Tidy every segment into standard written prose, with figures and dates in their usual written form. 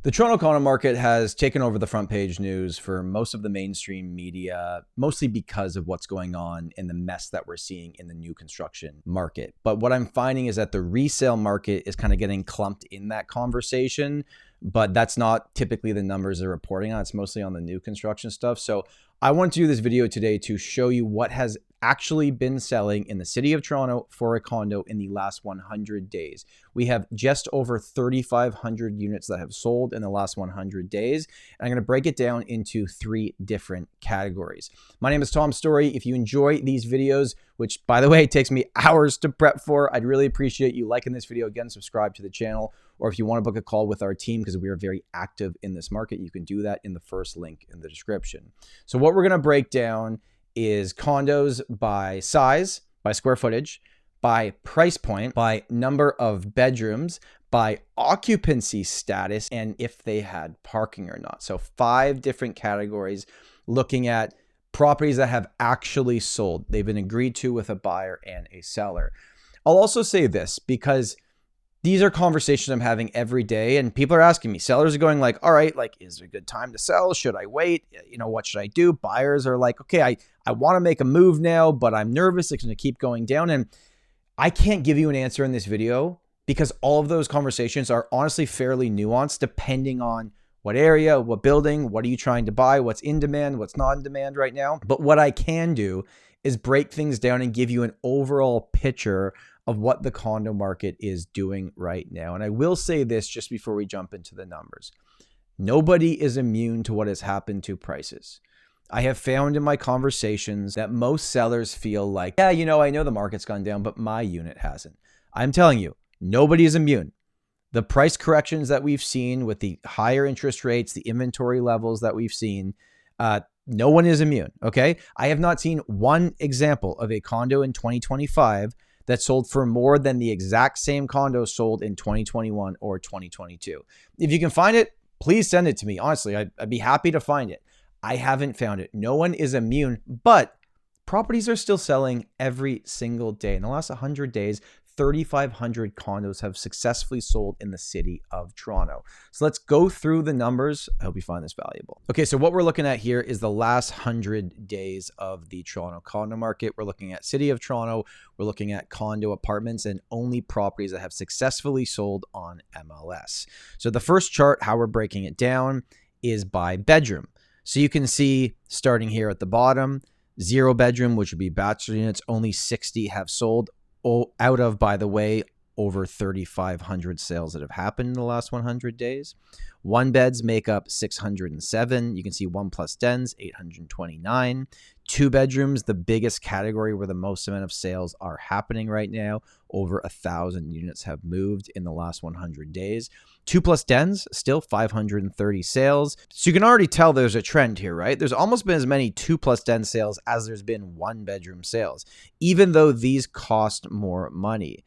The Toronto condo market has taken over the front page news for most of the mainstream media, mostly because of what's going on and the mess that we're seeing in the new construction market. But what I'm finding is that the resale market is kind of getting clumped in that conversation, but that's not typically the numbers they're reporting on. It's mostly on the new construction stuff. So I want to do this video today to show you what has actually been selling in the city of Toronto for a condo in the last 100 days. We have just over 3,500 units that have sold in the last 100 days. And I'm going to break it down into 3 different categories. My name is Tom Storey. If you enjoy these videos, which by the way, it takes me hours to prep for, I'd really appreciate you liking this video. Again, subscribe to the channel, or if you want to book a call with our team, because we are very active in this market, you can do that in the first link in the description. So what we're going to break down is condos by size, by square footage, by price point, by number of bedrooms, by occupancy status, and if they had parking or not. So 5 different categories looking at properties that have actually sold. They've been agreed to with a buyer and a seller. I'll also say this because these are conversations I'm having every day, and people are asking me. Sellers are going like, all right, like, is there a good time to sell? Should I wait? You know, what should I do? Buyers are like, okay, I want to make a move now, but I'm nervous it's going to keep going down. And I can't give you an answer in this video because all of those conversations are honestly fairly nuanced depending on what area, what building, what are you trying to buy, what's in demand, what's not in demand right now. But what I can do is break things down and give you an overall picture of what the condo market is doing right now. And I will say this just before we jump into the numbers. Nobody is immune to what has happened to prices. I have found in my conversations that most sellers feel like, yeah, you know, I know the market's gone down, but my unit hasn't. I'm telling you, nobody is immune. The price corrections that we've seen with the higher interest rates, the inventory levels that we've seen, no one is immune, okay? I have not seen one example of a condo in 2025 that sold for more than the exact same condo sold in 2021 or 2022. If you can find it, please send it to me. Honestly, I'd be happy to find it. I haven't found it. No one is immune, but properties are still selling every single day. In the last 100 days, 3,500 condos have successfully sold in the city of Toronto. So let's go through the numbers. I hope you find this valuable. Okay, so what we're looking at here is the last 100 days of the Toronto condo market. We're looking at city of Toronto. We're looking at condo apartments and only properties that have successfully sold on MLS. So the first chart, how we're breaking it down, is by bedroom. So you can see starting here at the bottom, 0 bedroom, which would be bachelor units, only 60 have sold. Out of, by the way, over 3,500 sales that have happened in the last 100 days. 1 beds make up 607. You can see 1 plus dens, 829. 2 bedrooms, the biggest category where the most amount of sales are happening right now. Over 1,000 units have moved in the last 100 days. 2 plus dens, still 530 sales. So you can already tell there's a trend here, right? There's almost been as many 2 plus den sales as there's been 1 bedroom sales, even though these cost more money.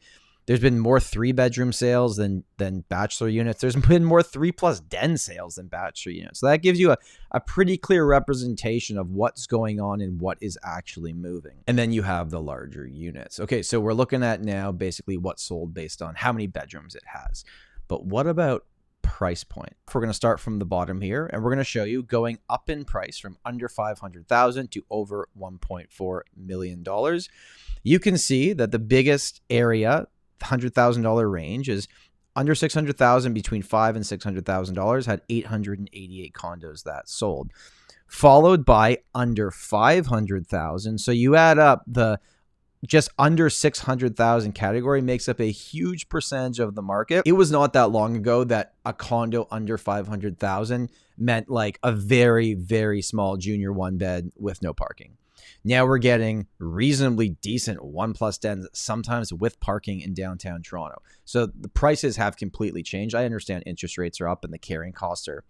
There's been more 3 bedroom sales than bachelor units. There's been more 3 plus den sales than bachelor units. So that gives you a pretty clear representation of what's going on and what is actually moving. And then you have the larger units. Okay, so we're looking at now basically what's sold based on how many bedrooms it has. But what about price point? We're going to start from the bottom here, and we're going to show you going up in price from under $500,000 to over $1.4 million. You can see that the biggest area, $100,000 range, is under $600,000, between $500,000 and $600,000, had 888 condos that sold, followed by under $500,000. So you add up the just under 600,000 category makes up a huge percentage of the market. It was not that long ago that a condo under 500,000 meant like a very, very small junior 1 bed with no parking. Now we're getting reasonably decent 1 plus dens, sometimes with parking in downtown Toronto. So the prices have completely changed. I understand interest rates are up and the carrying costs are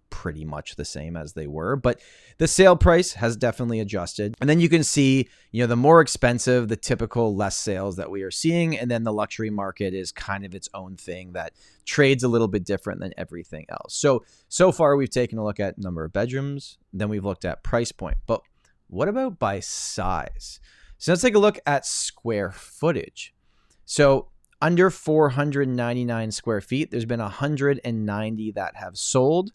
pretty much the same as they were, but the sale price has definitely adjusted. And then you can see, you know, the more expensive, the typical less sales that we are seeing. And then the luxury market is kind of its own thing that trades a little bit different than everything else. So far we've taken a look at number of bedrooms, then we've looked at price point, but what about by size? So let's take a look at square footage. So under 499 square feet. There's been 190 that have sold.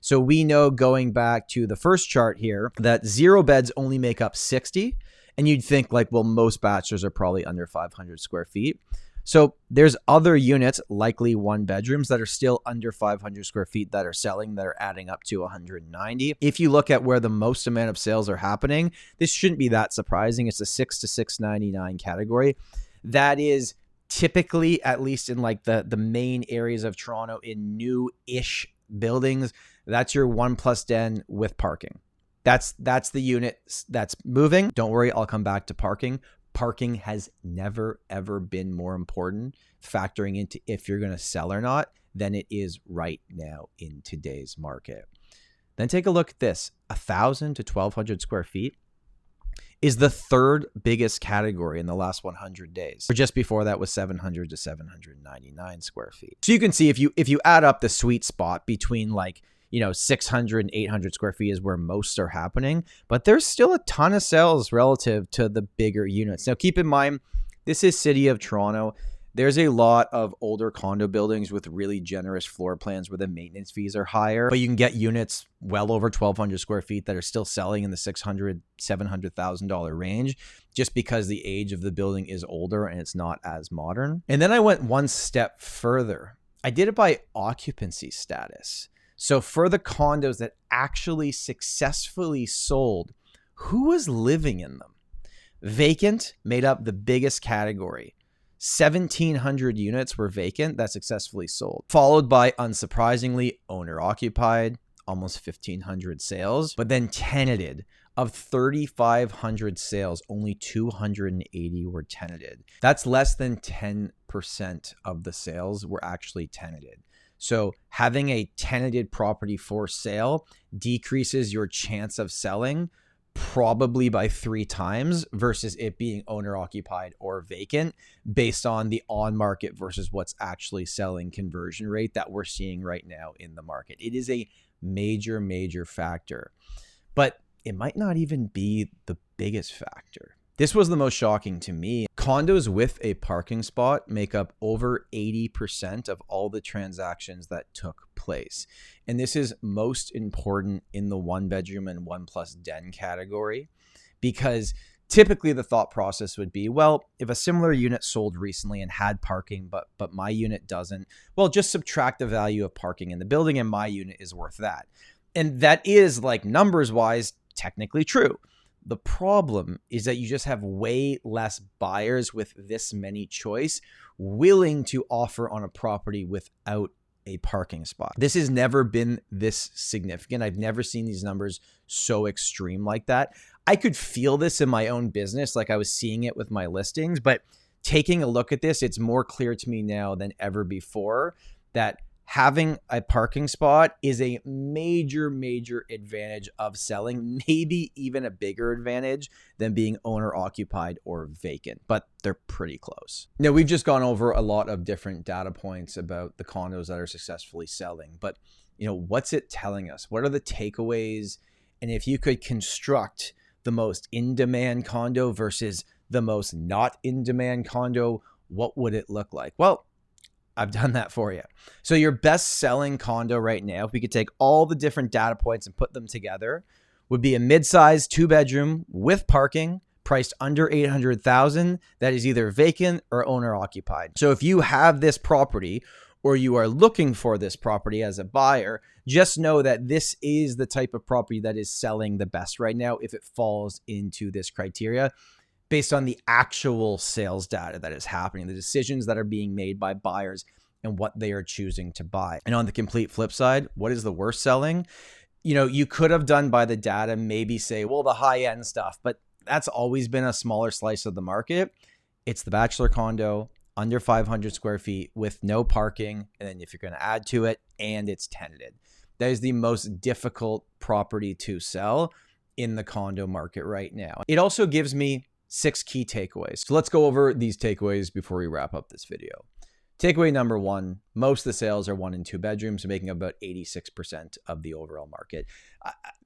So we know, going back to the first chart here, that 0 beds only make up 60. And you'd think like, well, most bachelors are probably under 500 square feet. So there's other units, likely 1 bedrooms, that are still under 500 square feet that are selling, that are adding up to 190. If you look at where the most amount of sales are happening, this shouldn't be that surprising. It's the 6 to 699 category. That is typically, at least in like the main areas of Toronto, in new-ish buildings, that's your 1+ den with parking. That's the unit that's moving. Don't worry, I'll come back to parking. Parking has never, ever been more important factoring into if you're going to sell or not than it is right now in today's market. Then take a look at this. 1,000 to 1,200 square feet is the 3rd biggest category in the last 100 days. Or just before that was 700 to 799 square feet. So you can see if you add up the sweet spot between like, 600 and 800 square feet is where most are happening, but there's still a ton of sales relative to the bigger units. Now, keep in mind, this is City of Toronto. There's a lot of older condo buildings with really generous floor plans where the maintenance fees are higher, but you can get units well over 1,200 square feet that are still selling in the $600,000, $700,000 range, just because the age of the building is older and it's not as modern. And then I went one step further. I did it by occupancy status. So for the condos that actually successfully sold, who was living in them? Vacant made up the biggest category. 1,700 units were vacant that successfully sold, followed by, unsurprisingly, owner-occupied, almost 1,500 sales, but then tenanted. Of 3,500 sales, only 280 were tenanted. That's less than 10% of the sales were actually tenanted. So having a tenanted property for sale decreases your chance of selling probably by 3 times versus it being owner occupied or vacant, based on the on market versus what's actually selling conversion rate that we're seeing right now in the market. It is a major, major factor, but it might not even be the biggest factor. This was the most shocking to me. Condos with a parking spot make up over 80% of all the transactions that took place. And this is most important in the 1 bedroom and 1+ den category, because typically the thought process would be, well, if a similar unit sold recently and had parking, but my unit doesn't, well, just subtract the value of parking in the building and my unit is worth that. And that is, like, numbers wise, technically true. The problem is that you just have way less buyers with this many choice willing to offer on a property without a parking spot. This has never been this significant. I've never seen these numbers so extreme like that. I could feel this in my own business, like I was seeing it with my listings, but taking a look at this, it's more clear to me now than ever before that having a parking spot is a major, major advantage of selling, maybe even a bigger advantage than being owner occupied or vacant, but they're pretty close. Now, we've just gone over a lot of different data points about the condos that are successfully selling, but what's it telling us? What are the takeaways? And if you could construct the most in-demand condo versus the most not in-demand condo, what would it look like? Well, I've done that for you. So your best selling condo right now, if we could take all the different data points and put them together, would be a mid-sized 2-bedroom with parking, priced under $800,000, that is either vacant or owner occupied. So if you have this property or you are looking for this property as a buyer, just know that this is the type of property that is selling the best right now if it falls into this criteria, based on the actual sales data that is happening, the decisions that are being made by buyers and what they are choosing to buy. And on the complete flip side, what is the worst selling? You could have done by the data, maybe say, well, the high end stuff, but that's always been a smaller slice of the market. It's the bachelor condo under 500 square feet with no parking. And then if you're going to add to it, and it's tenanted, that is the most difficult property to sell in the condo market right now. It also gives me 6 key takeaways. So let's go over these takeaways before we wrap up this video. Takeaway number 1, most of the sales are 1 and 2 bedrooms, making about 86% of the overall market.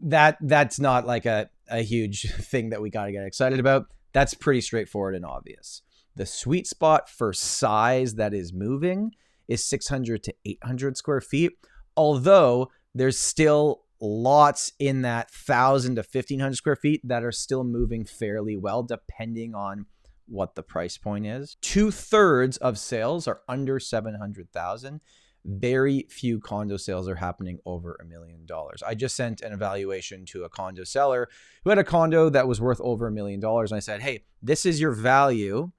That's not like a huge thing that we got to get excited about. That's pretty straightforward and obvious. The sweet spot for size that is moving is 600 to 800 square feet, although there's still lots in that 1,000 to 1,500 square feet that are still moving fairly well, depending on what the price point is. 2/3 of sales are under 700,000. Very few condo sales are happening over $1 million. I just sent an evaluation to a condo seller who had a condo that was worth over $1 million. And I said, hey, this is your value,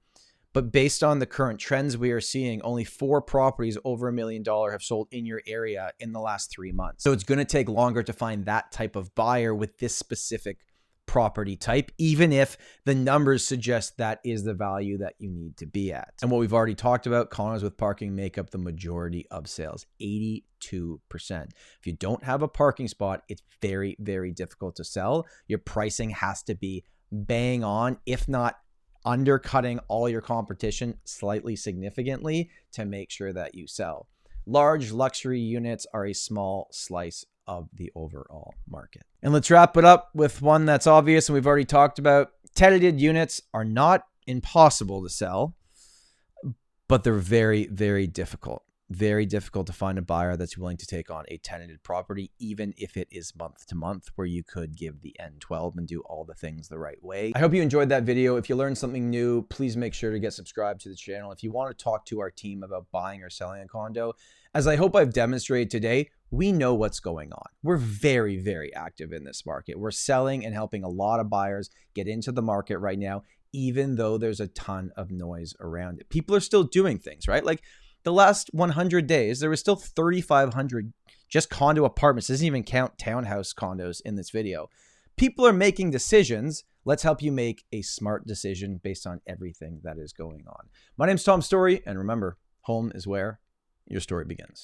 but based on the current trends we are seeing, only 4 properties over $1 million have sold in your area in the last 3 months. So it's going to take longer to find that type of buyer with this specific property type, even if the numbers suggest that is the value that you need to be at. And what we've already talked about, condos with parking make up the majority of sales, 82%. If you don't have a parking spot, it's very, very difficult to sell. Your pricing has to be bang on, if not undercutting all your competition slightly significantly to make sure that you sell. Large luxury units are a small slice of the overall market. And let's wrap it up with one that's obvious and we've already talked about. Tenanted units are not impossible to sell, but they're very, very difficult. Very difficult to find a buyer that's willing to take on a tenanted property, even if it is month to month, where you could give the N12 and do all the things the right way. I hope you enjoyed that video. If you learned something new, please make sure to get subscribed to the channel. If you want to talk to our team about buying or selling a condo, as I hope I've demonstrated today, we know what's going on. We're very, very active in this market. We're selling and helping a lot of buyers get into the market right now, even though there's a ton of noise around it. People are still doing things, right? Like, the last 100 days, there was still 3,500 just condo apartments. Doesn't even count townhouse condos in this video. People are making decisions. Let's help you make a smart decision based on everything that is going on. My name's Tom Storey, and remember, home is where your story begins.